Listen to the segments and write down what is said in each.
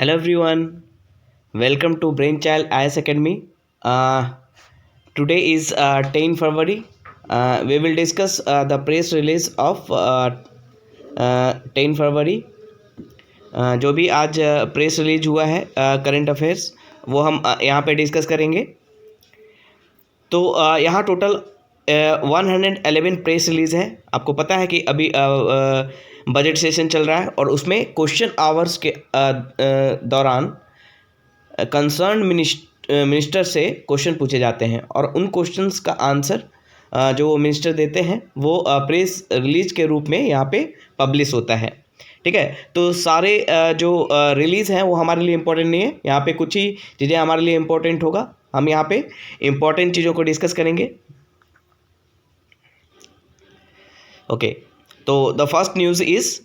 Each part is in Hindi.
Hello everyone, welcome to Brainchild IS Academy. Today is 10 February. We will discuss the press release of 10 फरवरी। जो भी आज प्रेस रिलीज हुआ है करंट अफेयर्स वो हम यहाँ पे डिस्कस करेंगे। तो यहाँ टोटल 111 प्रेस रिलीज है। आपको पता है कि अभी बजट सेशन चल रहा है और उसमें क्वेश्चन आवर्स के दौरान कंसर्न मिनिस्टर से क्वेश्चन पूछे जाते हैं और उन क्वेश्चंस का आंसर जो मिनिस्टर देते हैं वो प्रेस रिलीज के रूप में यहाँ पे पब्लिश होता है। ठीक है, तो सारे जो रिलीज़ हैं वो हमारे लिए इम्पोर्टेंट नहीं है। यहाँ पे कुछ ही चीज़ें हमारे लिए इम्पोर्टेंट होगा। हम यहाँ पे इम्पोर्टेंट चीज़ों को डिस्कस करेंगे। ओके, तो the first news is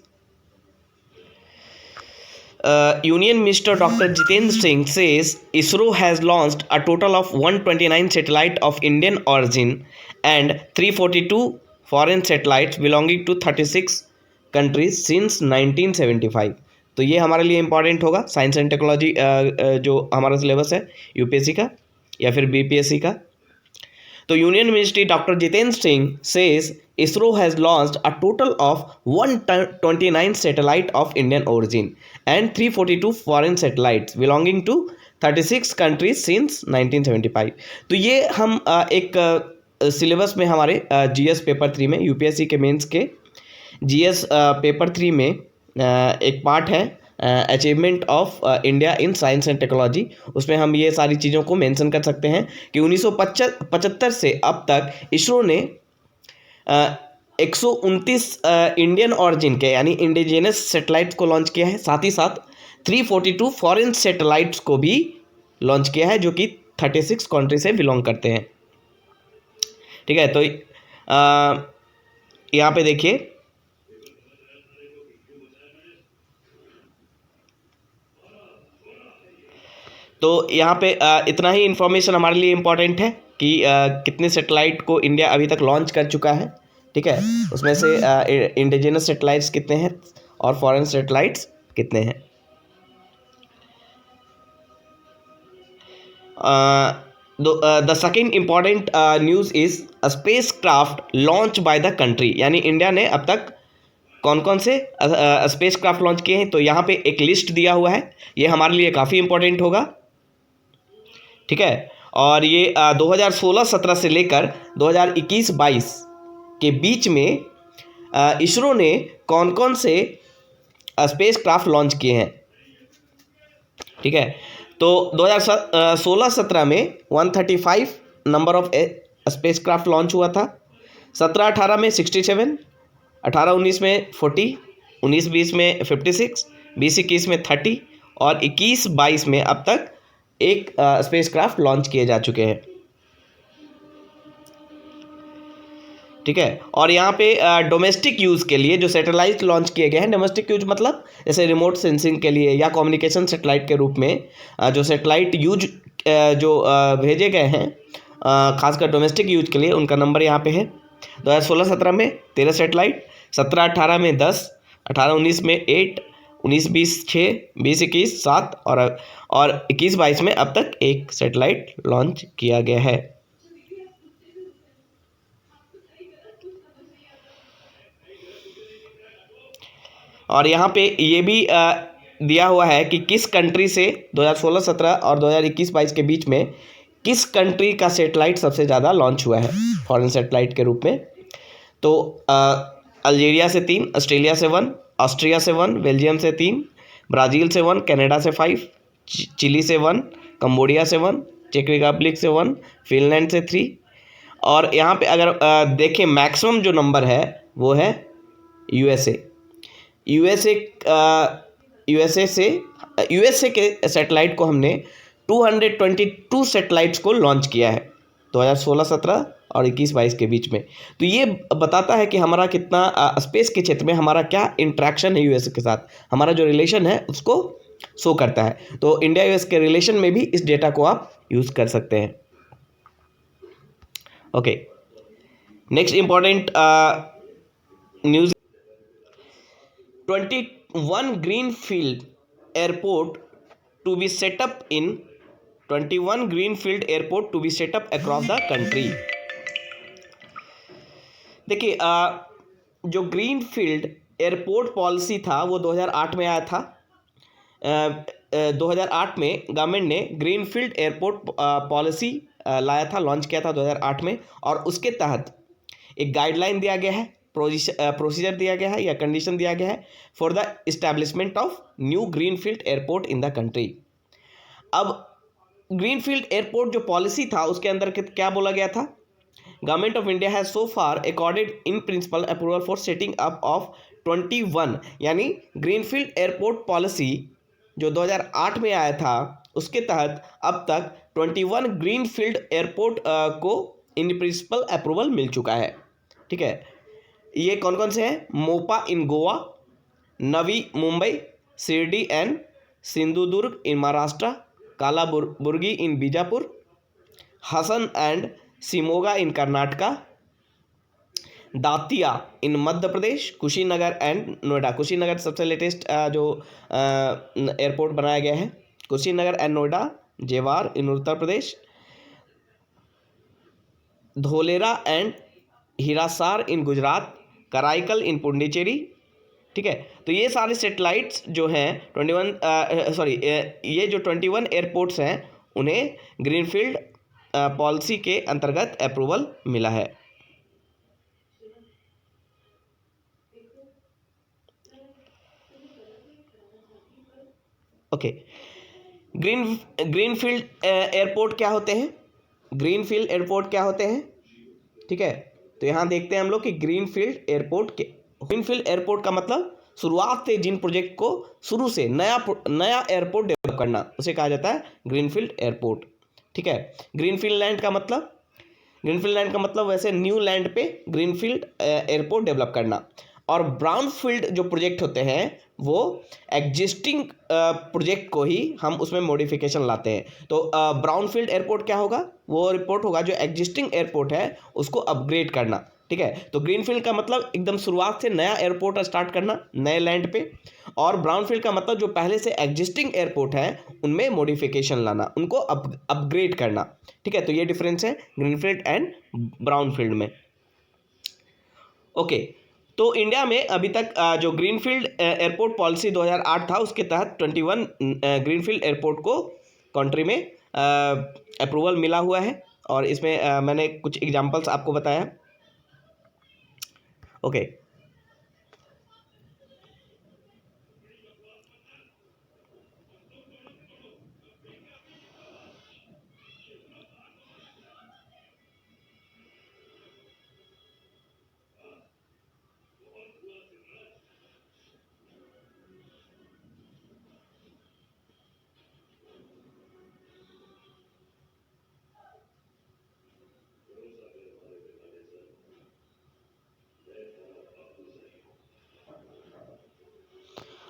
Union Minister Dr. Jitendra Singh says ISRO has launched a total of 129 satellites of Indian origin and 342 foreign satellites belonging to 36 countries since 1975। तो ये हमारे लिए इम्पॉर्टेंट होगा। साइंस एंड टेक्नोलॉजी जो हमारा सिलेबस है यूपीएससी का या फिर बीपीएससी का। तो union ministry doctor Jitendra Singh says ISRO has launched a total of 129 satellites of Indian origin and 342 foreign satellites belonging to 36 countries since 1975। तो ये हम एक सिलेबस में हमारे जीएस पेपर 3 में यूपीएससी के मेंस के जीएस पेपर 3 में एक पार्ट है achievement of India in science and technology. उसमें हम ये सारी चीज़ों को मेंशन कर सकते हैं कि 1975 से अब तक इसरो ने 129 इंडियन ऑरिजिन के यानी इंडिजिनस सेटेलाइट्स को लॉन्च किया है। साथ ही साथ 342 फॉरेन सेटेलाइट्स को भी लॉन्च किया है जो कि 36 कंट्री से बिलोंग करते हैं। ठीक है, तो यहाँ पे देखिए तो यहाँ पे इतना ही इन्फॉर्मेशन हमारे लिए इम्पॉर्टेंट है कि कितने सेटेलाइट को इंडिया अभी तक लॉन्च कर चुका है। ठीक है, उसमें से इंडिजिनस सेटेलाइट्स कितने हैं और फॉरेन सेटेलाइट्स कितने हैं। The second important news is space craft launch by the country. यानी इंडिया ने अब तक कौन कौन से स्पेस क्राफ्ट लॉन्च किए हैं, तो यहाँ पे एक लिस्ट दिया हुआ है। ये हमारे लिए काफ़ी इम्पोर्टेंट होगा। ठीक है, और ये 2016-17 से लेकर 2021-22 के बीच में इसरो ने कौन कौन से स्पेस क्राफ्ट लॉन्च किए हैं। ठीक है, तो 2016-17 में 135 number of space craft launch हुआ था। 17-18 में 67, 18-19 में 40, 19-20 में 56, 20-21 में 30 और 21-22 में अब तक एक स्पेस क्राफ्ट लॉन्च किए जा चुके हैं। ठीक है, और यहाँ पे डोमेस्टिक यूज़ के लिए जो सैटेलाइट लॉन्च किए गए हैं, डोमेस्टिक यूज मतलब जैसे रिमोट सेंसिंग के लिए या कम्युनिकेशन सैटेलाइट के रूप में जो सैटेलाइट यूज जो भेजे गए हैं खासकर डोमेस्टिक यूज के लिए, उनका नंबर यहाँ पे है। 2016-17 में 13 सैटेलाइट, 17-18 में 10, 18-19 में 8, 19-20 6, 20-21 7 और 21-22 में अब तक एक सैटेलाइट लॉन्च किया गया है। और यहाँ पे ये भी दिया हुआ है कि किस कंट्री से 2016-17 और 2021-22 के बीच में किस कंट्री का सैटेलाइट सबसे ज़्यादा लॉन्च हुआ है फॉरेन सैटेलाइट के रूप में। तो अल्जीरिया से 3, ऑस्ट्रेलिया से 1, ऑस्ट्रिया से 1, बेल्जियम से 3, ब्राज़ील से 1, कनाडा से 5, चिली से 1, कंबोडिया से 1, चेक रिपब्लिक से 1, फिनलैंड से 3। और यहाँ पे अगर देखें मैक्सिमम जो नंबर है वो है यूएसए के सैटेलाइट को हमने 222 सैटेलाइट्स को लॉन्च किया है 2016-17 और 21-22 के बीच में। तो ये बताता है कि हमारा कितना स्पेस के क्षेत्र में हमारा क्या इंट्रैक्शन है यूएसए के साथ, हमारा जो रिलेशन है उसको शो करता है। तो इंडिया यूएस के रिलेशन में भी इस डेटा को आप यूज़ कर सकते हैं। Okay, next important news 21 greenfield airport to be set up in 21 greenfield airport to be set up across the country. देखिए जो ग्रीनफील्ड एयरपोर्ट पॉलिसी था वो 2008 में आया था। 2008 में गवर्नमेंट ने ग्रीनफील्ड एयरपोर्ट पॉलिसी लाया था, लॉन्च किया था 2008 में, और उसके तहत एक गाइडलाइन दिया गया है, प्रोसीजर दिया गया है या कंडीशन दिया गया है for the establishment of new greenfield airport in the country. अब ग्रीनफील्ड एयरपोर्ट जो पॉलिसी था उसके अंदर क्या बोला गया था? Government of India has so far accorded in principle approval for setting up of 21, यानी ग्रीनफील्ड एयरपोर्ट पॉलिसी जो 2008 में आया था उसके तहत अब तक 21 ग्रीनफील्ड एयरपोर्ट को इन प्रिंसिपल अप्रूवल मिल चुका है। ठीक है, ये कौन कौन से हैं? Mopa in Goa, Navi Mumbai, Shirdi and Sindhudurg in Maharashtra, Kalaburagi in Bijapur, Hassan and Shimoga in Karnataka, Datia in Madhya Pradesh, Kushinagar and Noida. Kushinagar सबसे लेटेस्ट जो एयरपोर्ट बनाया गया है, Kushinagar and Noida, Jewar in Uttar Pradesh, Dholera and Hirasar in Gujarat, Karaikal in Puducherry. ठीक है, तो ये सारे सेटेलाइट्स जो हैं 21 ये जो 21 एयरपोर्ट्स हैं उन्हें ग्रीनफील्ड पॉलिसी के अंतर्गत अप्रूवल मिला है। ओके, ग्रीनफील्ड एयरपोर्ट क्या होते हैं? ग्रीनफील्ड एयरपोर्ट क्या होते हैं? ठीक है, तो यहाँ देखते हैं हम लोग कि ग्रीनफील्ड एयरपोर्ट का मतलब शुरुआत से जिन प्रोजेक्ट को शुरू से नया एयरपोर्ट डेवलप करना उसे कहा जाता है ग्रीनफील्ड एयरपोर्ट। ठीक है, ग्रीनफील्ड लैंड का मतलब वैसे न्यू लैंड पे ग्रीनफील्ड एयरपोर्ट डेवलप करना। और ब्राउनफील्ड जो प्रोजेक्ट होते हैं वो एग्जिस्टिंग प्रोजेक्ट को ही हम उसमें मॉडिफिकेशन लाते हैं। तो ब्राउनफील्ड एयरपोर्ट क्या होगा? वो रिपोर्ट होगा जो एग्जिस्टिंग एयरपोर्ट है उसको अपग्रेड करना। ठीक है, तो ग्रीनफील्ड का मतलब एकदम शुरुआत से नया एयरपोर्ट स्टार्ट करना नए लैंड पे, और ब्राउनफील्ड का मतलब जो पहले से एग्जिस्टिंग एयरपोर्ट है उनमें मॉडिफिकेशन लाना, उनको अपग्रेड करना। ठीक है, तो ये डिफरेंस है ग्रीनफील्ड एंड ब्राउनफील्ड में। ओके, तो इंडिया में अभी तक जो ग्रीनफील्ड एयरपोर्ट पॉलिसी 2008 था उसके तहत 21 ग्रीनफील्ड एयरपोर्ट को कंट्री में अप्रूवल मिला हुआ है, और इसमें मैंने कुछ एग्जांपल्स आपको बताया। ओके,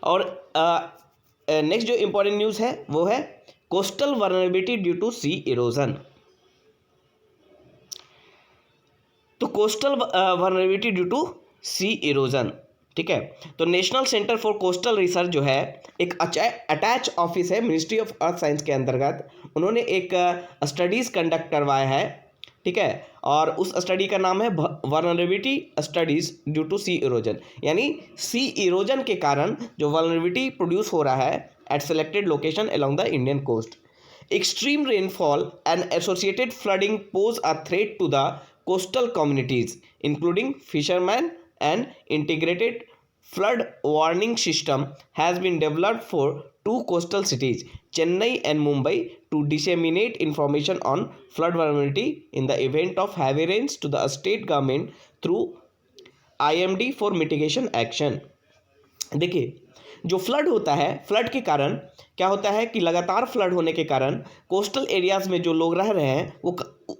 और नेक्स्ट जो इम्पोर्टेंट न्यूज़ है वो है coastal vulnerability due to sea erosion. तो coastal vulnerability due to sea erosion, ठीक है, तो National Centre for Coastal Research जो है एक अटैच ऑफिस है मिनिस्ट्री ऑफ अर्थ साइंस के अंतर्गत। उन्होंने एक स्टडीज़ कंडक्ट करवाया है, ठीक है, और उस स्टडी का नाम है vulnerability studies due to sea erosion, यानी सी इरोजन के कारण जो वल्नरेबिलिटी प्रोड्यूस हो रहा है at selected location along the Indian coast. Extreme rainfall and associated flooding pose a threat to the coastal communities including fisherman and integrated flood warning system has been developed for two coastal cities, Chennai and Mumbai, to disseminate information on flood vulnerability in the event of heavy rains to the state government through IMD for mitigation action। देखिए, जो फ्लड होता है, फ्लड के कारण क्या होता है कि लगातार फ्लड होने के कारण कोस्टल एरियाज़ में जो लोग रह रहे हैं वो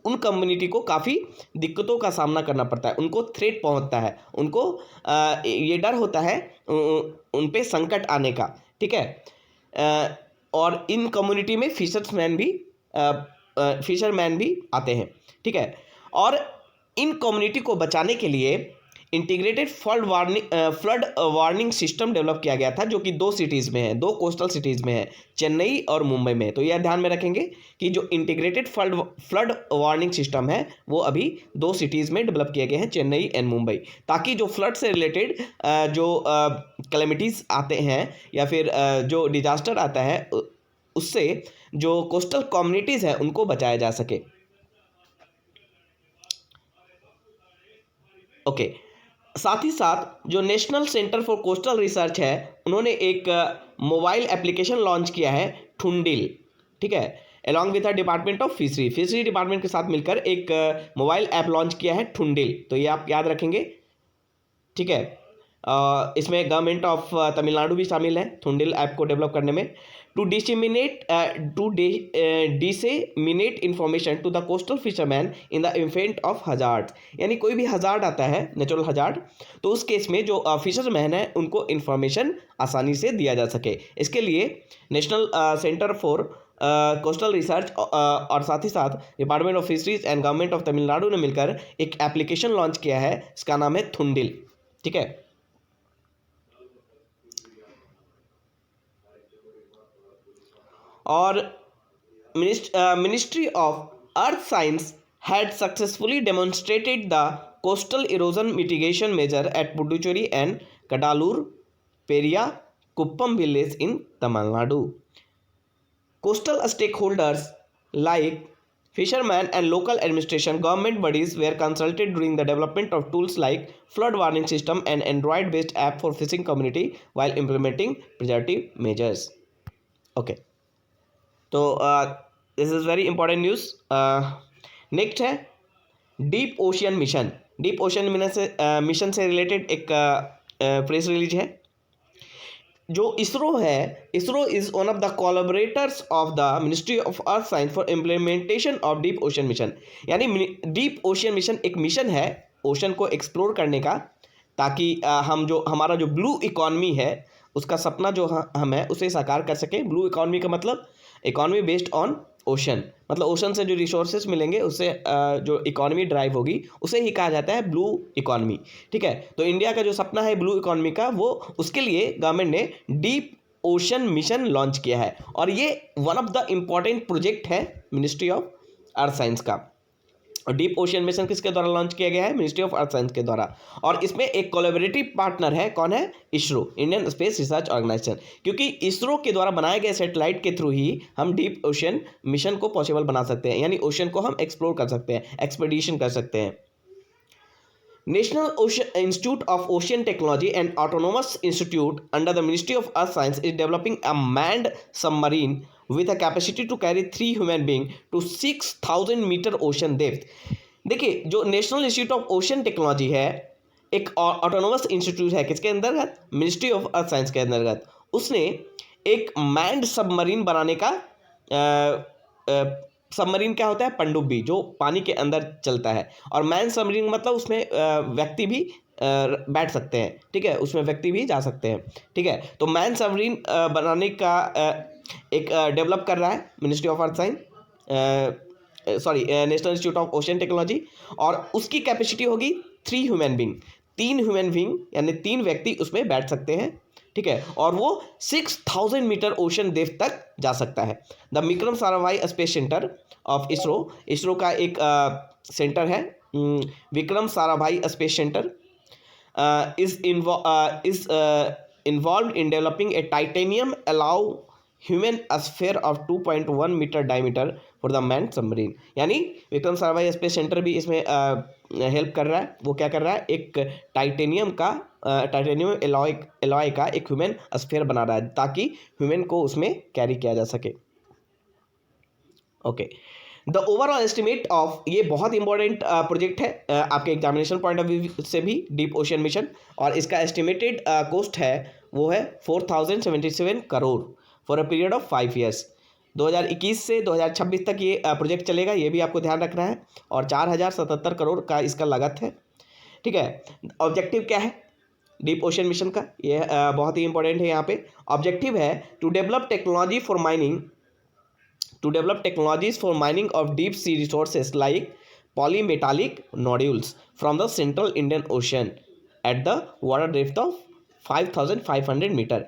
उन कम्युनिटी को काफ़ी दिक्कतों का सामना करना पड़ता है, उनको थ्रेट पहुंचता है, उनको ये डर होता है उन पे संकट आने का, ठीक है। और इन कम्युनिटी में फिशरमैन भी आते हैं, ठीक है। और इन कम्युनिटी को बचाने के लिए integrated flood warning system develop किया गया था, जो कि दो सिटीज़ में है, दो कोस्टल सिटीज़ में है, चेन्नई और मुंबई में। तो यह ध्यान में रखेंगे कि जो इंटीग्रेटेड फ्लड वार्निंग सिस्टम है वो अभी दो सिटीज़ में डेवलप किए गए हैं, चेन्नई एंड मुंबई, ताकि जो फ्लड से रिलेटेड जो कैलेमिटीज़ आते हैं या फिर जो डिजास्टर आता है उससे जो कोस्टल कम्युनिटीज़ हैं उनको बचाया जा सके। ओके, साथ ही साथ जो national Centre for Coastal research है उन्होंने एक मोबाइल एप्लीकेशन लॉन्च किया है, ठुंडिल, ठीक है, along with the department of fishery department के साथ मिलकर एक मोबाइल ऐप लॉन्च किया है, ठुंडिल। तो ये आप याद रखेंगे, ठीक है। इसमें गवर्नमेंट ऑफ तमिलनाडु भी शामिल है ठुंडिल ऐप को डेवलप करने में। To disseminate information to the coastal fisherman in the event of hazard, यानी कोई भी हजार्ड आता है, नेचुरल हजार्ड, तो उस केस में जो फिशरमैन है उनको इन्फॉर्मेशन आसानी से दिया जा सके। इसके लिए national Centre for Coastal research और साथ ही साथ department of fisheries and government of Tamil Nadu ने मिलकर एक एप्लीकेशन लॉन्च किया है, इसका नाम है ठुंडिल, ठीक है। और ministry of Earth science had successfully demonstrated the coastal erosion mitigation measure at Puducherry and Kadalur Peria Kuppam village in Tamil Nadu. Coastal stakeholders like fishermen and local administration government bodies were consulted during the development of tools like flood warning system and Android based app for fishing community while implementing preventive measures. Okay. तो this is very important news. Next है Deep Ocean Mission. Deep Ocean Mission से रिलेटेड एक प्रेस रिलीज है। जो इसरो है, ISRO is one of the collaborators of the Ministry of Earth Science for implementation of Deep Ocean Mission. यानी डीप ओशियन मिशन एक मिशन है ओशन को एक्सप्लोर करने का, ताकि हमारा जो ब्लू इकॉनमी है उसका सपना जो हम है उसे साकार कर सके। ब्लू इकॉनमी का मतलब इकॉनमी बेस्ड ऑन ओशन, मतलब ओशन से जो रिसोर्सेज मिलेंगे उससे जो इकॉनमी ड्राइव होगी उसे ही कहा जाता है ब्लू इकॉनमी, ठीक है। तो इंडिया का जो सपना है ब्लू इकॉनमी का, वो उसके लिए गवर्नमेंट ने डीप ओशन मिशन लॉन्च किया है, और ये one of the important project है मिनिस्ट्री ऑफ अर्थ साइंस का। और डीप ओशियन मिशन किसके द्वारा लॉन्च किया गया है? मिनिस्ट्री ऑफ अर्थ साइंस के द्वारा। और इसमें एक कोलैबोरेटिव पार्टनर है, कौन है? ISRO, Indian Space Research Organisation, क्योंकि इसरो के द्वारा बनाए गए सैटेलाइट के थ्रू ही हम डीप ओशियन मिशन को पॉसिबल बना सकते हैं, यानी ओशन को हम एक्सप्लोर कर सकते हैं, एक्सपेडिशन कर सकते हैं। National Institute of Ocean Technology and Autonomous Institute under the Ministry of Earth Science is developing a manned submarine with a capacity to carry 3 human beings to 6,000 metre ocean depth. देखिए, जो National Institute of Ocean Technology है, एक ऑटोनोमस इंस्टीट्यूट है, किसके अंतर्गत? मिनिस्ट्री ऑफ अर्थ साइंस के अंतर्गत। उसने एक मैंड सबमरीन बनाने का सबमरीन क्या होता है? पनडुब्बी, जो पानी के अंदर चलता है। और मैन सबमरीन मतलब उसमें व्यक्ति भी बैठ सकते हैं, ठीक है, उसमें व्यक्ति भी जा सकते हैं, ठीक है। तो मैन सबमरीन बनाने का एक डेवलप कर रहा है Ministry of Earth science, national Institute of Ocean technology, और उसकी कैपेसिटी होगी 3 ह्यूमन बींग, 3 ह्यूमन बींग यानी 3 व्यक्ति उसमें बैठ सकते हैं, ठीक है। और वो 6,000 मीटर ओशन डेप्थ तक जा सकता है। The Vikram Sarabhai Space Centre of ISRO का एक सेंटर है, Vikram Sarabhai Space Centre is involve in developing a titanium alloy human sphere of 2.1 metre diameter for the man submarine. यानी विक्रम साराभाई स्पेस सेंटर भी इसमें हेल्प कर रहा है। वो क्या कर रहा है? एक टाइटेनियम एलॉय का एक ह्यूमन स्फीयर बना रहा है, ताकि ह्यूमन को उसमें कैरी किया जा सके। Okay, the overall estimate of, ये बहुत इंपॉर्टेंट प्रोजेक्ट है आपके एग्जामिनेशन पॉइंट ऑफ व्यू से भी, डीप ओशन मिशन, और इसका एस्टिमेटेड कॉस्ट है वो है 4,077 crore for a period of 5 years. 2021 से 2026 तक ये प्रोजेक्ट चलेगा, ये भी आपको ध्यान रखना है। और 4,077 करोड़ का इसका लागत है, ठीक है। ऑब्जेक्टिव क्या है डीप ओशन मिशन का? ये बहुत ही इंपॉर्टेंट है। यहाँ पे ऑब्जेक्टिव है to develop technologies for mining of deep sea resources like polymetallic nodules from the Central Indian Ocean at the water depth of 5500 metre.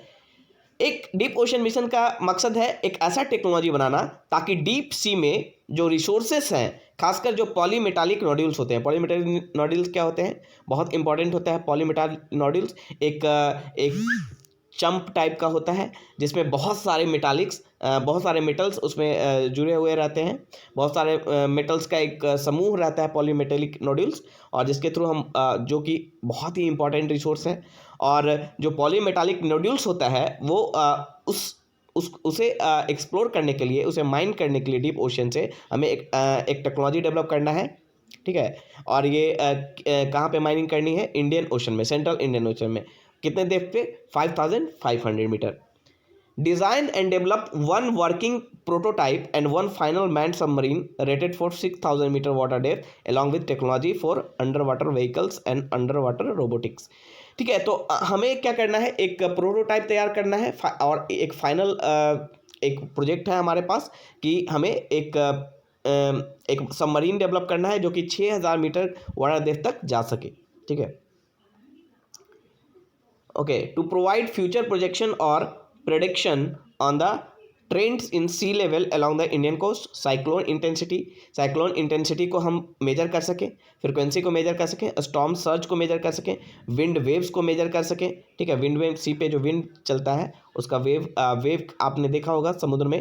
एक डीप ओशन मिशन का मकसद है एक ऐसा टेक्नोलॉजी बनाना ताकि डीप सी में जो रिसोर्सेस हैं, खासकर जो पॉलीमेटालिक नोड्यूल्स होते हैं, पॉलीमेटालिक नोड्यूल्स क्या होते हैं, बहुत इंपॉर्टेंट होता है पॉलीमेटालिक नोड्यूल्स। एक चंप टाइप का होता है जिसमें बहुत सारे मेटालिक्स, बहुत सारे मेटल्स उसमें जुड़े हुए रहते हैं, बहुत सारे मेटल्स का एक समूह रहता है पॉलीमेटालिक नोड्यूल्स, और जिसके थ्रू हम जो कि बहुत ही इंपॉर्टेंट रिसोर्स है। और जो पॉलीमेटालिक नोड्यूल्स होता है वो उसे एक्सप्लोर करने के लिए, उसे माइन करने के लिए डीप ओशन से हमें एक टेक्नोलॉजी डेवलप करना है, ठीक है। और ये कहाँ पे माइनिंग करनी है? इंडियन ओशन में, सेंट्रल इंडियन ओशन में। कितने डेप्थ पे? 5500 metre. Design and develop one working prototype and one final man submarine rated for 6000 metre water depth along with technology for under water vehicles and under water robotics. ठीक है, तो हमें क्या करना है? एक प्रोटोटाइप तैयार करना है और एक फाइनल एक प्रोजेक्ट है हमारे पास कि हमें एक सबमरीन डेवलप करना है जो कि 6000 मीटर वाटर डेप्थ तक जा सके, ठीक है। Okay, to provide future projection or prediction on the trends in sea level along the Indian coast, cyclone intensity को हम मेजर कर सकें, फ्रिक्वेंसी को मेजर कर सकें, स्टॉर्म सर्ज को मेजर कर सकें, विंड वेव्स को मेजर कर सकें, ठीक है। विंड वेव, सी पे जो विंड चलता है उसका वेव आपने देखा होगा समुद्र में,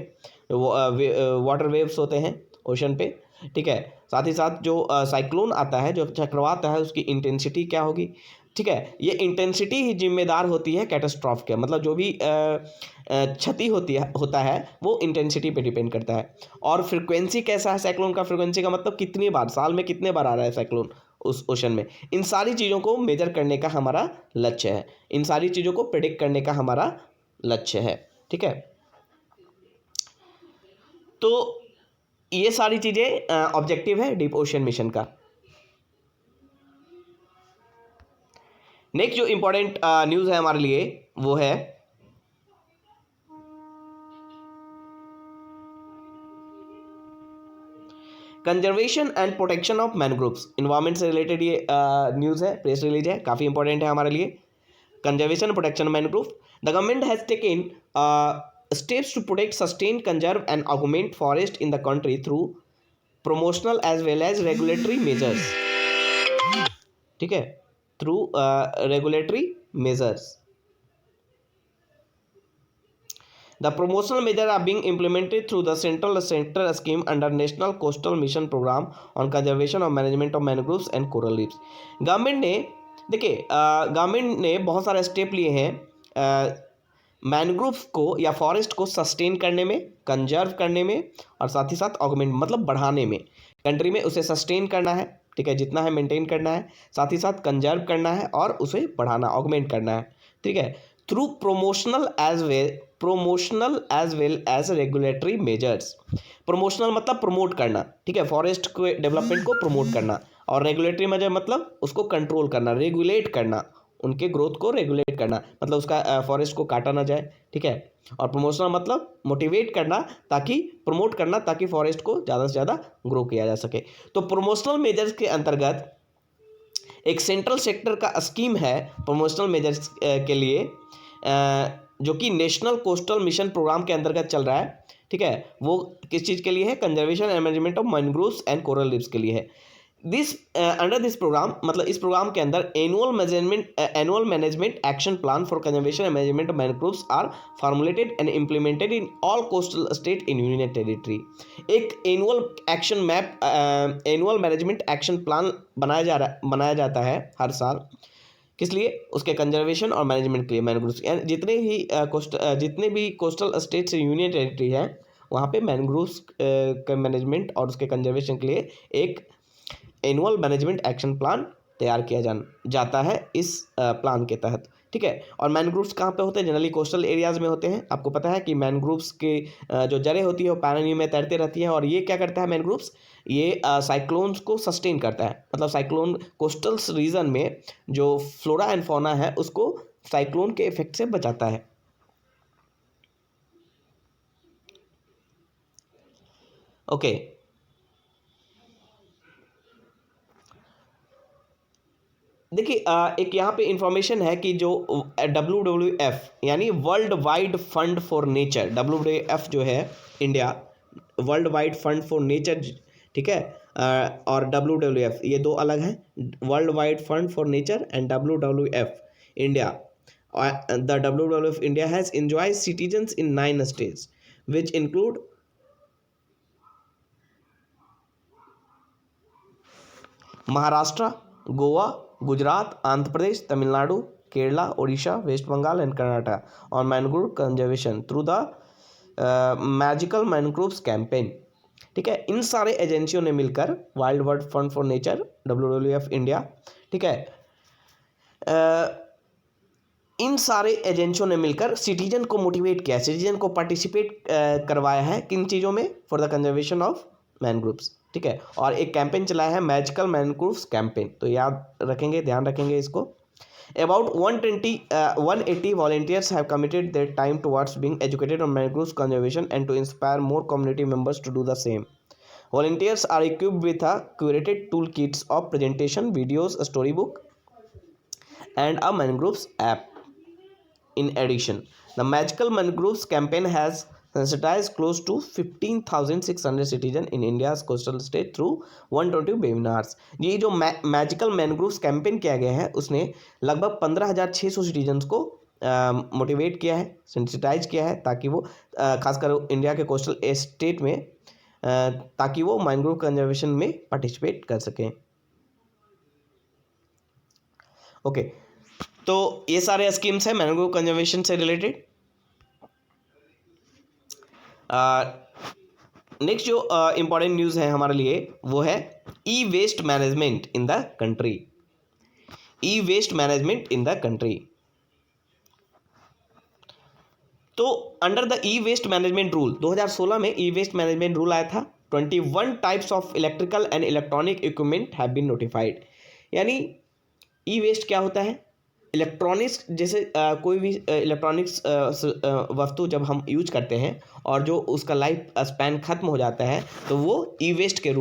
वाटर वेव्स होते हैं ओशन पे, ठीक है। साथ ही साथ जो साइक्लोन आता है, जो चक्रवात है, उसकी इंटेंसिटी क्या होगी, ठीक है। ये इंटेंसिटी ही जिम्मेदार होती है कैटास्ट्रॉफ के, मतलब जो भी क्षति होता है वो इंटेंसिटी पे डिपेंड करता है। और फ्रिक्वेंसी कैसा है साइक्लोन का? फ्रिक्वेंसी का मतलब कितनी बार, साल में कितने बार आ रहा है साइक्लोन उस ओशन में। इन सारी चीज़ों को मेजर करने का हमारा लक्ष्य है, इन सारी चीज़ों को प्रेडिक्ट करने का हमारा लक्ष्य है, ठीक है। तो ये सारी चीज़ें ऑब्जेक्टिव है डीप ओशन मिशन का। नेक्स्ट जो इंपॉर्टेंट न्यूज़ है हमारे लिए वो है conservation and protection of mangroves. Environment से रिलेटेड ये न्यूज़ है, प्रेस रिलीज है, काफ़ी इंपॉर्टेंट है हमारे लिए। Conservation protection mangrove, the government has taken steps to protect, sustain, conserve and augment forest in the country through promotional as well as regulatory measures, ठीक है, through regulatory measures. The promotional measures are being implemented through the central sector scheme under National Coastal Mission Program on conservation और management of mangroves and coral reefs. Government ने, देखिए, गवर्नमेंट ने बहुत सारे स्टेप लिए हैं मैनग्रोव को या फॉरेस्ट को सस्टेन करने में, कंजर्व करने में, और साथ ही साथ ऑगमेंट मतलब बढ़ाने में। कंट्री में उसे सस्टेन करना है, ठीक है, जितना है मेंटेन करना है, साथ ही साथ कंजर्व करना है और उसे बढ़ाना, ऑगमेंट करना है, ठीक है, through promotional as well as regulatory measures. Promotional मतलब प्रमोट करना, ठीक है, फॉरेस्ट को डेवलपमेंट को प्रमोट करना, और रेगुलेटरी मेजर मतलब उसको कंट्रोल करना, रेगुलेट करना, उनके ग्रोथ को रेगुलेट करना, मतलब उसका फॉरेस्ट को काटा ना जाए, ठीक है। और प्रमोशनल मतलब मोटिवेट करना, ताकि प्रमोट करना, ताकि फॉरेस्ट को ज़्यादा से ज़्यादा ग्रो किया जा सके। तो प्रमोशनल मेजर्स के अंतर्गत एक सेंट्रल सेक्टर का स्कीम है प्रमोशनल मेजर्स के लिए, जो कि नेशनल कोस्टल मिशन प्रोग्राम के अंतर्गत चल रहा है, ठीक है। वो किस चीज़ के लिए है? Conservation and management of mangroves and coral reefs के लिए है। दिस अंडर दिस प्रोग्राम, मतलब इस प्रोग्राम के अंदर annual management action plan for conservation and management of mangroves are formulated and implemented in all coastal state in union territory. एक annual action map, annual management action plan बनाया जाता है हर साल। किस लिए? उसके कंजर्वेशन और मैनेजमेंट के लिए, मैनग्रोव्स। जितने भी कोस्टल स्टेट्स यूनियन टेरिटरी है वहाँ पे मैनग्रोव्स का मैनेजमेंट और उसके कंजर्वेशन के लिए एक एनुअल मैनेजमेंट एक्शन प्लान तैयार किया जाता है इस प्लान के तहत, ठीक है। और मैनग्रोव्स कहाँ पे होते हैं? जनरली कोस्टल एरियाज़ में होते हैं। आपको पता है कि मैनग्रोव्स के जो जड़ें होती है वो पानी में तैरते रहती हैं, और ये क्या करता है मैनग्रोव्स? ये साइक्लोन्स को सस्टेन करता है, मतलब साइक्लोन कोस्टल रीजन में जो फ्लोरा एंड फौना है उसको साइक्लोन के इफेक्ट से बचाता है। ओके, देखिए देखिए एक यहाँ पे इंफॉर्मेशन है कि जो WWF यानी World Wide Fund for Nature, WWF जो है India, World Wide Fund for Nature, ठीक है, और WWF ये दो अलग हैं, World Wide Fund for Nature and WWF India. The WWF India has enjoyed citizens in 9 states which include Maharashtra, Goa, Gujarat, Andhra Pradesh, Tamil Nadu, Kerala, Orissa, West Bengal and Karnataka और mangrove conservation through the magical mangroves campaign. ठीक है, इन सारे एजेंसियों ने मिलकर wild world fund for Nature WWF India, ठीक है, इन सारे एजेंसियों ने मिलकर सिटीजन को मोटिवेट किया, सिटीजन को पार्टिसिपेट करवाया है किन चीज़ों में, for the conservation of mangroves, ठीक है, और एक कैंपेन चलाया है मैजिकल मैनग्रोव्स कैंपेन, तो याद रखेंगे, ध्यान रखेंगे इसको। About 180 volunteers have committed their time towards being educated on mangroves conservation and to inspire more community members to do the same. Volunteers are equipped with a curated toolkits of presentation, videos, a storybook, and a mangroves app. In addition, the Magical Mangroves campaign has sensitized close to 15,600 citizens in India's coastal state through 120 webinars. ये जो मैजिकल मैनग्रोव्स कैंपेन किया गया है उसने लगभग 15,600 सिटीजन्स को मोटिवेट किया है, सेंसिटाइज किया है, ताकि वो खासकर इंडिया के कोस्टल स्टेट में ताकि वो मैनग्रोव कंजर्वेशन में पार्टिसिपेट कर सकें। ओके, तो ये सारे स्कीम्स हैं मैनग्रोव कंजर्वेशन से रिलेटेड। नेक्स्ट जो इम्पॉर्टेंट न्यूज़ है हमारे लिए वो है e waste management in the country. E waste management in the country, तो under the e waste management rule 2016 में ई वेस्ट मैनेजमेंट रूल आया था। 21 types of electrical and electronic equipment have been notified. यानी ई वेस्ट क्या होता है, इलेक्ट्रॉनिक्स, जैसे कोई भी इलेक्ट्रॉनिक्स वस्तु जब हम यूज करते हैं और जो उसका लाइफ स्पैन ख़त्म हो जाता है तो वो ई वेस्ट के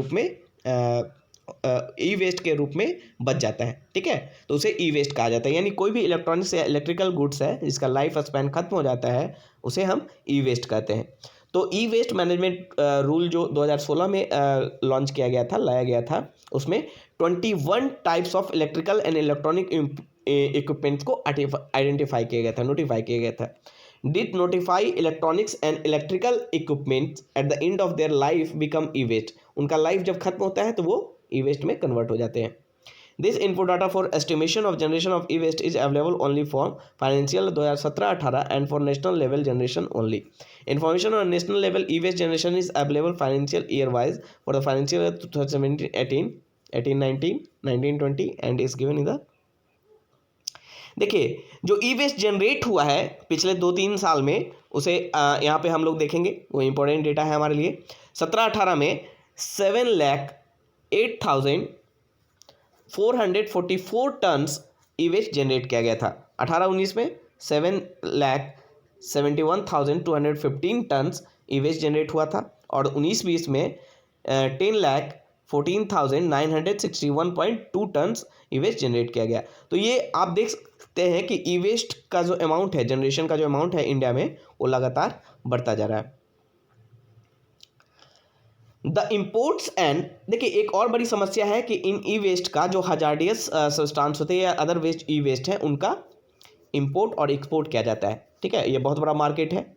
रूप में बच जाता है, ठीक है, तो उसे ई वेस्ट कहा जाता है। यानी कोई भी इलेक्ट्रॉनिक्स या इलेक्ट्रिकल गुड्स है जिसका लाइफ स्पैन ख़त्म हो जाता है उसे हम ई वेस्ट कहते हैं। तो ई वेस्ट मैनेजमेंट रूल जो 2016 में लॉन्च किया गया था, लाया गया था, उसमें 21 types of electrical and electronic equipments को आइडेंटिफाई किया गया था, नोटिफाई किया गया था। Did notify electronics and electrical equipments at the end of their life become e waste. उनका लाइफ जब खत्म होता है तो वो ई वेस्ट में कन्वर्ट हो जाते हैं। This input data for estimation of generation of e waste is available only for financial 2017-18 and for national level generation only. Information on national level e waste generation is available financial year wise for the financial year 2017-18, 18-19, 19-20 and is given in the. देखिए, जो ई वेस्ट जनरेट हुआ है पिछले 2-3 साल में उसे यहाँ पे हम लोग देखेंगे, वो इंपॉर्टेंट डेटा है हमारे लिए। 17-18 में 7,08,444 टन्स ई वेस्ट जनरेट किया गया था। 18-19 में 7,71,215 टन्स ई वेस्ट जनरेट हुआ था और 19-20 में 10,14,961.2 टन्स ई वेस्ट जनरेट किया गया। तो ये आप देख सकते हैं कि ई वेस्ट का जो अमाउंट है, जनरेशन का जो अमाउंट है इंडिया में, वो लगातार बढ़ता जा रहा है। द इम्पोर्ट्स एंड, देखिए एक और बड़ी समस्या है कि इन ई वेस्ट का जो हजार्डियस सब्सटेंस होते हैं या अदर वेस्ट ई वेस्ट है उनका इंपोर्ट और एक्सपोर्ट किया जाता है, ठीक है, ये बहुत बड़ा मार्केट है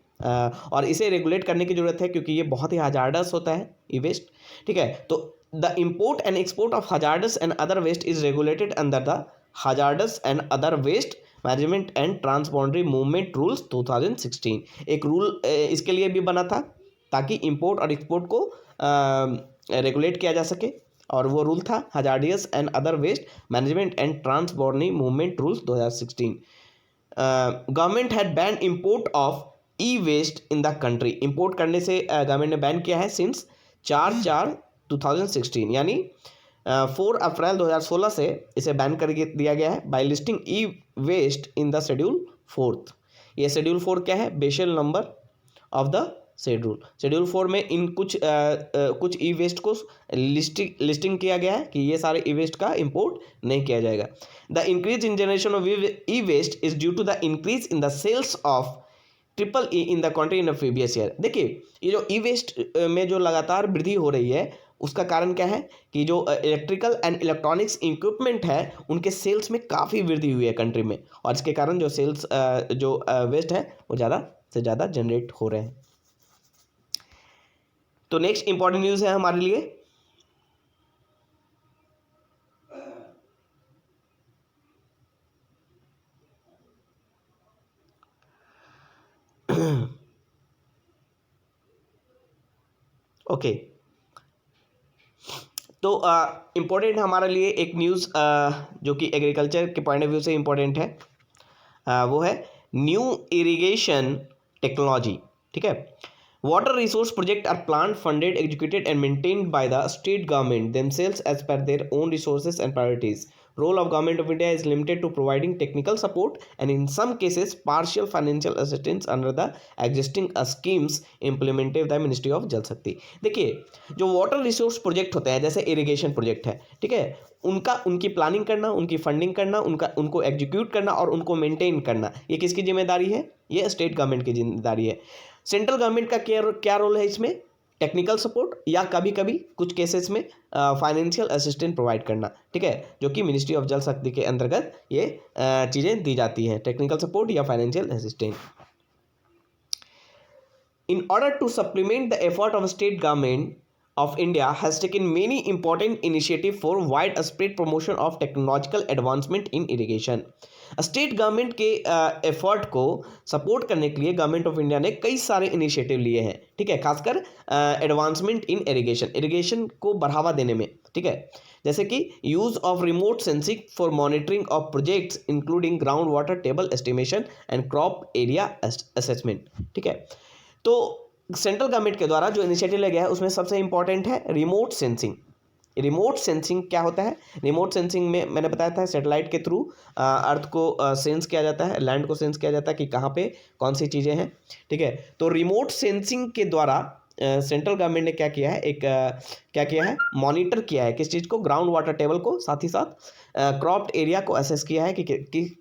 और इसे रेगुलेट करने की ज़रूरत है क्योंकि ये बहुत ही हजार्डस होता है ई वेस्ट, ठीक है। तो the import and export of hazardous and other waste is regulated under the hazardous and other waste management and transboundary movement rules 2016। एक रूल इसके लिए भी बना था ताकि इंपोर्ट और एक्सपोर्ट को रेगुलेट किया जा सके, और वो रूल था hazardous and other waste management and transboundary movement rules 2016। Government had ban import of e waste in the country. Import करने से गवर्नमेंट ने बैन किया है सिंस 4/4/2016, यानी 4 अप्रैल 2016 से इसे बैन कर दिया गया है by listing e waste in the schedule 4। ये शेड्यूल 4 क्या है? Basel number of the schedule. Schedule 4 में इन कुछ ई वेस्ट को लिस्टिंग किया गया है कि ये सारे ई वेस्ट का इंपोर्ट नहीं किया जाएगा। The increase in generation of e waste is due to the increase in the sales of triple E in the country in the previous year. देखिए ये जो ई वेस्ट में जो लगातार वृद्धि हो रही है उसका कारण क्या है कि जो इलेक्ट्रिकल एंड इलेक्ट्रॉनिक्स इक्विपमेंट है उनके सेल्स में काफ़ी वृद्धि हुई है कंट्री में, और इसके कारण जो सेल्स जो वेस्ट है वो ज़्यादा से ज़्यादा जनरेट हो रहे हैं। तो नेक्स्ट इंपॉर्टेंट न्यूज़ है हमारे लिए ओके तो इम्पोर्टेंट हमारे लिए एक न्यूज़ जो कि एग्रीकल्चर के पॉइंट ऑफ व्यू से इम्पोर्टेंट है, वो है न्यू इरिगेशन टेक्नोलॉजी। ठीक है, water resource project are plan funded executed and maintained by the state government themselves as per their own resources and priorities. Role of Government of India is limited to providing technical support and in some cases partial financial assistance under the existing schemes implemented by Ministry of Jal Shakti. देखिए जो वाटर रिसोर्स प्रोजेक्ट होते हैं जैसे इरिगेशन प्रोजेक्ट है, ठीक है, उनकी प्लानिंग करना, उनकी फंडिंग करना, उनको एग्जीक्यूट करना और उनको मेंटेन करना, ये किसकी जिम्मेदारी है? ये स्टेट गवर्नमेंट की जिम्मेदारी है। सेंट्रल गवर्नमेंट का क्या रोल है इसमें? टेक्निकल सपोर्ट या कभी कभी कुछ केसेस में फाइनेंशियल असिस्टेंस प्रोवाइड करना। ठीक है, जो कि मिनिस्ट्री ऑफ जल शक्ति के अंतर्गत ये चीज़ें दी जाती हैं, टेक्निकल सपोर्ट या financial assistance. In order to supplement the effort of state government of India has taken many important initiatives for widespread promotion of technological advancement in irrigation. State government के एफर्ट को सपोर्ट करने के लिए गवर्नमेंट ऑफ इंडिया ने कई सारे इनिशिएटिव लिए हैं। ठीक है, खासकर एडवांसमेंट इन इरिगेशन को बढ़ावा देने में। ठीक है, जैसे कि use of remote sensing for monitoring of projects including ground water table estimation and crop area assessment. ठीक है, तो सेंट्रल गवर्नमेंट के द्वारा जो इनिशिएटिव लिया गया है उसमें सबसे इंपॉर्टेंट है रिमोट सेंसिंग। रिमोट सेंसिंग क्या होता है? रिमोट सेंसिंग में मैंने बताया था सैटेलाइट के थ्रू अर्थ को सेंस किया जाता है, लैंड को सेंस किया जाता है कि कहाँ पे कौन सी चीज़ें हैं। ठीक है, तो रिमोट सेंसिंग के द्वारा सेंट्रल गवर्नमेंट ने क्या किया है, क्या किया है, मॉनिटर किया है किस चीज़ को? ग्राउंड वाटर टेबल को, साथ ही साथ क्रॉप एरिया को असेस किया है कि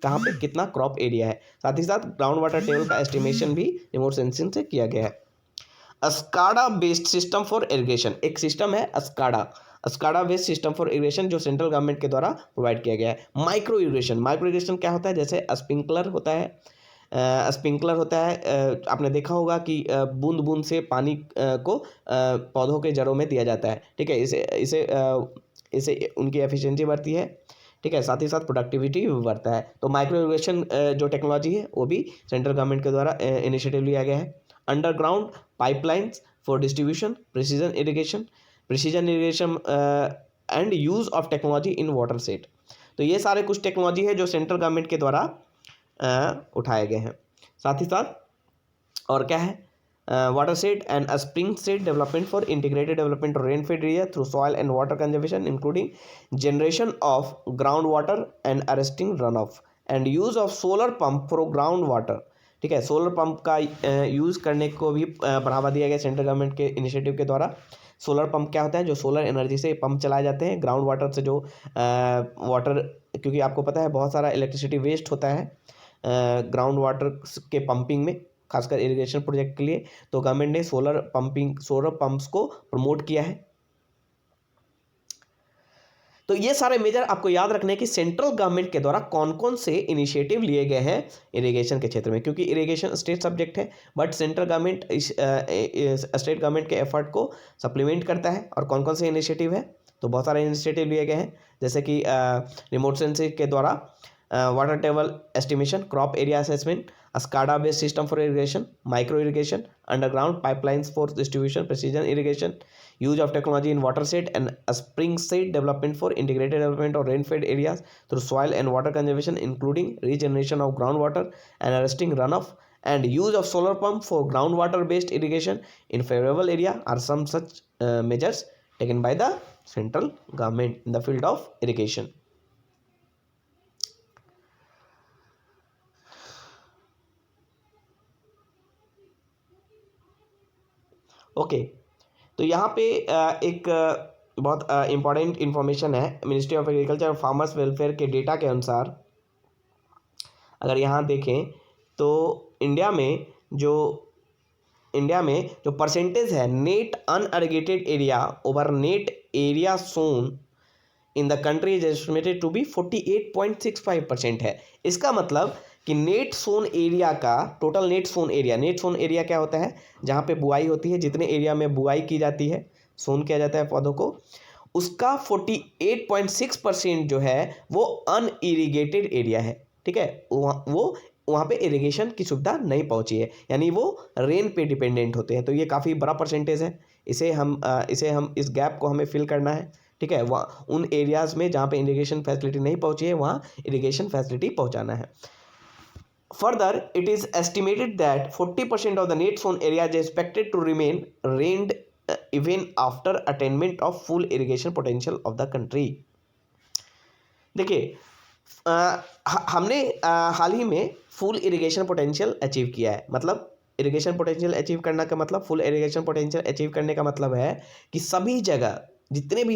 कहाँ पे कितना क्रॉप एरिया है, साथ ही साथ ग्राउंड वाटर टेबल का एस्टिमेशन भी रिमोट सेंसिंग से किया गया है। अस्काडा बेस्ड सिस्टम फॉर इरिगेशन, एक सिस्टम है अस्काडा बेस्ड सिस्टम फॉर इरिगेशन जो सेंट्रल गवर्नमेंट के द्वारा प्रोवाइड किया गया है। माइक्रो इरिगेशन क्या होता है? जैसे स्प्रिंकलर होता है, आपने देखा होगा कि बूंद बूंद से पानी को पौधों के जड़ों में दिया जाता है। ठीक है, इसे उनकी एफिशिएंसी बढ़ती है। ठीक है, साथ ही साथ प्रोडक्टिविटी भी बढ़ता है। तो माइक्रो इरिगेशन जो टेक्नोलॉजी है वो भी सेंट्रल गवर्नमेंट के द्वारा इनिशिएटिव लिया गया है। Underground pipelines for distribution, precision irrigation and use of technology in water set. तो ये सारे कुछ टेक्नोलॉजी है जो सेंट्रल गवर्नमेंट के द्वारा उठाए गए हैं। साथ ही साथ और क्या है, water set and spring set development for integrated development of rainfed area through soil and water conservation including generation of ground water and arresting run of and use of solar pump for ground water. ठीक है, सोलर पंप का यूज़ करने को भी बढ़ावा दिया गया सेंट्रल गवर्नमेंट के इनिशिएटिव के द्वारा। सोलर पंप क्या होता है? जो सोलर एनर्जी से पंप चलाए जाते हैं ग्राउंड वाटर से, जो वाटर, क्योंकि आपको पता है बहुत सारा इलेक्ट्रिसिटी वेस्ट होता है ग्राउंड वाटर के पंपिंग में, खासकर इरिगेशन प्रोजेक्ट के लिए। तो गवर्नमेंट ने सोलर पंप्स को प्रमोट किया है। तो ये सारे मेजर आपको याद रखने कि सेंट्रल गवर्नमेंट के द्वारा कौन कौन से इनिशिएटिव लिए गए हैं इरिगेशन के क्षेत्र में, क्योंकि इरिगेशन स्टेट सब्जेक्ट है, बट सेंट्रल गवर्नमेंट इस स्टेट गवर्नमेंट के एफर्ट को सप्लीमेंट करता है। और कौन कौन से इनिशिएटिव है? तो बहुत सारे इनिशिएटिव लिए गए हैं, जैसे कि रिमोट सेंसिंग के द्वारा water table estimation, crop area assessment, SCADA based system for irrigation, micro irrigation, underground pipelines for distribution, precision irrigation, use of technology in water set and a spring set development for integrated development of rain-fed areas through soil and water conservation including regeneration of groundwater and arresting runoff and use of solar pump for groundwater based irrigation in favorable area are some such measures taken by the central government in the field of irrigation. Okay, तो यहाँ पे एक बहुत इम्पॉर्टेंट इन्फॉर्मेशन है। मिनिस्ट्री ऑफ एग्रीकल्चर और फार्मर्स वेलफेयर के डेटा के अनुसार अगर यहाँ देखें तो इंडिया में जो परसेंटेज है net unirrigated area over net area sown in the country is estimated to be 48.65% है। इसका मतलब कि नेट सोन एरिया का टोटल नेट सोन एरिया क्या होता है, जहाँ पे बुआई होती है, जितने एरिया में बुआई की जाती है, सोन किया जाता है पौधों को, उसका 48.6% जो है वो अनइरिगेटेड एरिया है। ठीक है, वहाँ पे इरिगेशन की सुविधा नहीं पहुँची है, यानी वो रेन पे डिपेंडेंट होते हैं। तो ये काफ़ी बड़ा परसेंटेज है। इसे हम इस गैप को हमें फिल करना है। ठीक है, वहाँ उन एरियाज़ में जहाँ पे इरिगेशन फैसिलिटी नहीं पहुँची है वहाँ इरिगेशन फैसिलिटी पहुँचाना है। Further it is estimated that 40% of the net sown area is expected to remain rainfed even after attainment of full irrigation potential of the country. देखिए, हमने हाल ही में फुल इरिगेशन पोटेंशियल अचीव किया है। मतलब इरिगेशन पोटेंशियल अचीव करने का मतलब, फुल इरिगेशन पोटेंशियल अचीव करने का मतलब है कि सभी जगह जितने भी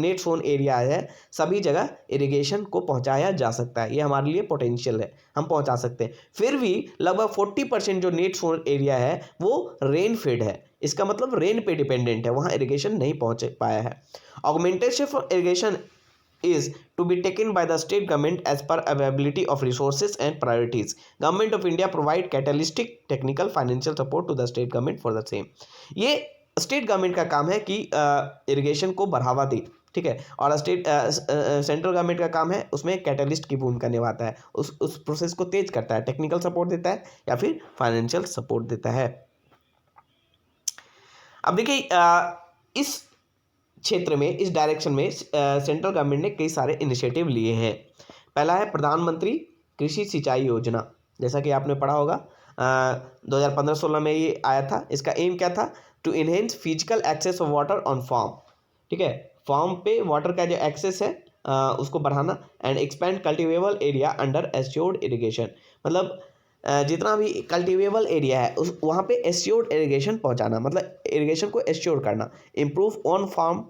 नेट सोन एरिया है सभी जगह इरिगेशन को पहुंचाया जा सकता है। ये हमारे लिए पोटेंशियल है, हम पहुंचा सकते हैं। फिर भी लगभग 40% जो नेट सोन एरिया है वो रेन फेड है। इसका मतलब रेन पे डिपेंडेंट है, वहाँ इरिगेशन नहीं पहुँच पाया है। Augmentation for irrigation is to be taken by the state government as per availability of resources and priorities. Government of India provide catalytic technical financial support to the state government for the same. ये स्टेट गवर्नमेंट का काम है कि इरिगेशन को बढ़ावा दे। ठीक है, और सेंट्रल गवर्नमेंट का काम है उसमें कैटलिस्ट की भूमिका निभाता है, उस प्रोसेस को तेज करता है, टेक्निकल सपोर्ट देता है या फिर फाइनेंशियल सपोर्ट देता है। अब देखिए, इस क्षेत्र में, इस डायरेक्शन में सेंट्रल गवर्नमेंट ने कई सारे इनिशिएटिव लिए हैं। पहला है प्रधानमंत्री कृषि सिंचाई योजना, जैसा कि आपने पढ़ा होगा 2015-16 में ये आया था। इसका एम क्या था? To enhance physical access of water on farm. ठीक है, फार्म पे वाटर का जो एक्सेस है उसको बढ़ाना। And expand cultivable area under assured irrigation. मतलब जितना भी कल्टिवेबल एरिया है उस वहाँ पे एस्योर्ड इरिगेशन पहुँचाना, मतलब इरिगेशन को एस्योर करना। Improve on farm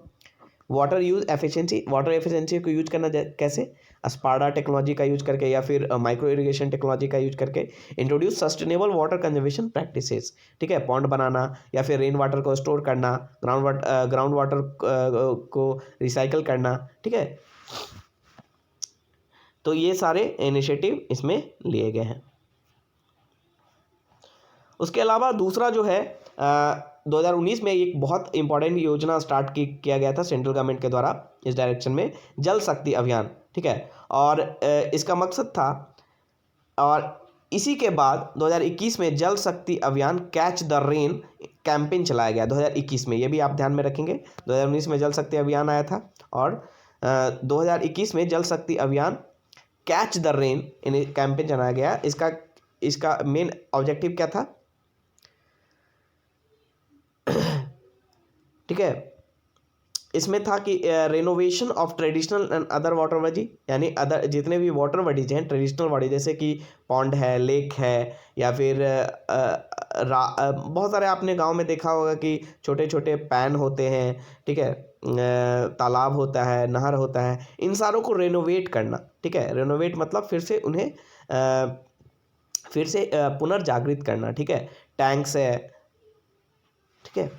water use efficiency. Water efficiency को यूज करना कैसे? स्पाडा टेक्नोलॉजी का यूज करके या फिर माइक्रो इरिगेशन टेक्नोलॉजी का यूज करके। Introduce sustainable water conservation practices. ठीक है, पॉन्ड बनाना या फिर रेन वाटर को स्टोर करना, ग्राउंड वाटर को रिसाइकल करना। ठीक है, तो ये सारे इनिशिएटिव इसमें लिए गए हैं। उसके अलावा दूसरा जो है 2019 में एक बहुत इंपॉर्टेंट योजना स्टार्ट किया गया था सेंट्रल गवर्नमेंट के द्वारा इस डायरेक्शन में, जल शक्ति अभियान। ठीक है, और इसका मकसद था, और इसी के बाद 2021 में जल शक्ति अभियान कैच द रेन कैंपेन चलाया गया 2021 में। ये भी आप ध्यान में रखेंगे। 2019 में जल शक्ति अभियान आया था और 2021 में जल शक्ति अभियान कैच द रेन कैंपेन चलाया गया। इसका मेन ऑब्जेक्टिव क्या था? ठीक है, इसमें था कि renovation of traditional and other water body, यानी अदर जितने भी वाटर बॉडीज हैं, ट्रेडिशनल बॉडी, जैसे कि पॉन्ड है, लेक है, या फिर बहुत सारे आपने गांव में देखा होगा कि छोटे छोटे पैन होते हैं। ठीक है, तालाब होता है, नहर होता है, इन सारों को रेनोवेट करना। ठीक है, रेनोवेट मतलब फिर से उन्हें पुनर्जागृत करना। ठीक है, टैंक्स है। ठीक है,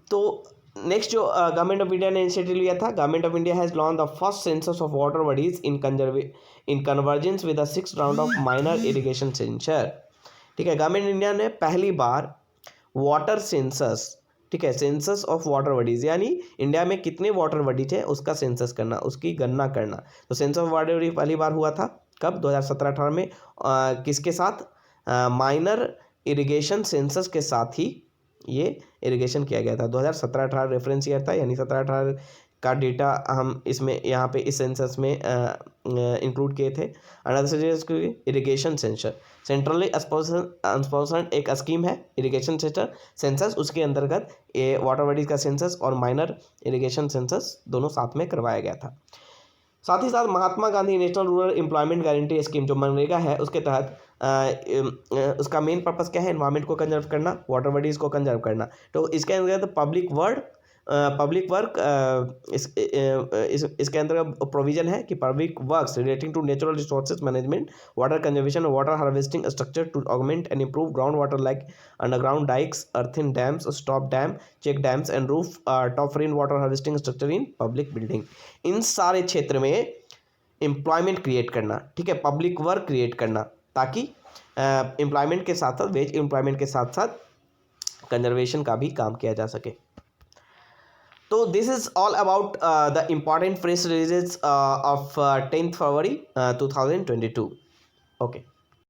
तो नेक्स्ट जो गवर्नमेंट ऑफ इंडिया ने इनिशिएटिव लिया था, government of India has launch the first census of water bodies in convergence with the 6th round of minor irrigation sensor. ठीक है, गवर्नमेंट इंडिया ने पहली बार वाटर सेंसस, ठीक है, सेंसस ऑफ वाटर बॉडीज, यानी इंडिया में कितने वाटर बॉडीज है उसका सेंसस करना, उसकी गणना करना। तो सेंसस ऑफ वाटर बॉडी पहली बार हुआ था कब? 2017-18 में। किसके साथ? माइनर इरिगेशन सेंसस के साथ ही ये इरिगेशन किया गया था। 2017-18 रेफरेंस ईयर था, यानी 17-18 का डेटा हम इसमें यहाँ पे इस सेंसस में इंक्लूड किए थे। Another irrigation sensor, centrally sponsored एक स्कीम है इरिगेशन सेंसस, उसके अंतर्गत ये वाटर बॉडीज का सेंसस और माइनर इरिगेशन सेंसस दोनों साथ में करवाया गया था। साथ ही साथ Mahatma Gandhi national rural employment guarantee scheme जो मनरेगा है, उसके तहत उसका मेन पर्पस क्या है, एनवायरनमेंट को कंजर्व करना, वाटर बॉडीज़ को कंजर्व करना। तो इसके अंतर्गत पब्लिक वर्क इसके अंतर्गत प्रोविजन है कि public works relating to natural resources management, water conservation, water harvesting structure to augment and improve ground water like underground dykes, earthen dams, stop dam, check dams and roof top rain water harvesting structure in public building. इन सारे क्षेत्र में एम्प्लॉयमेंट क्रिएट करना, ठीक है, पब्लिक वर्क क्रिएट करना, ताकि एम्प्लॉयमेंट के साथ साथ वेज एम्प्लॉयमेंट के साथ साथ कंजर्वेशन का भी काम किया जा सके। तो this is all about the important press releases of 10th February 2022। Okay.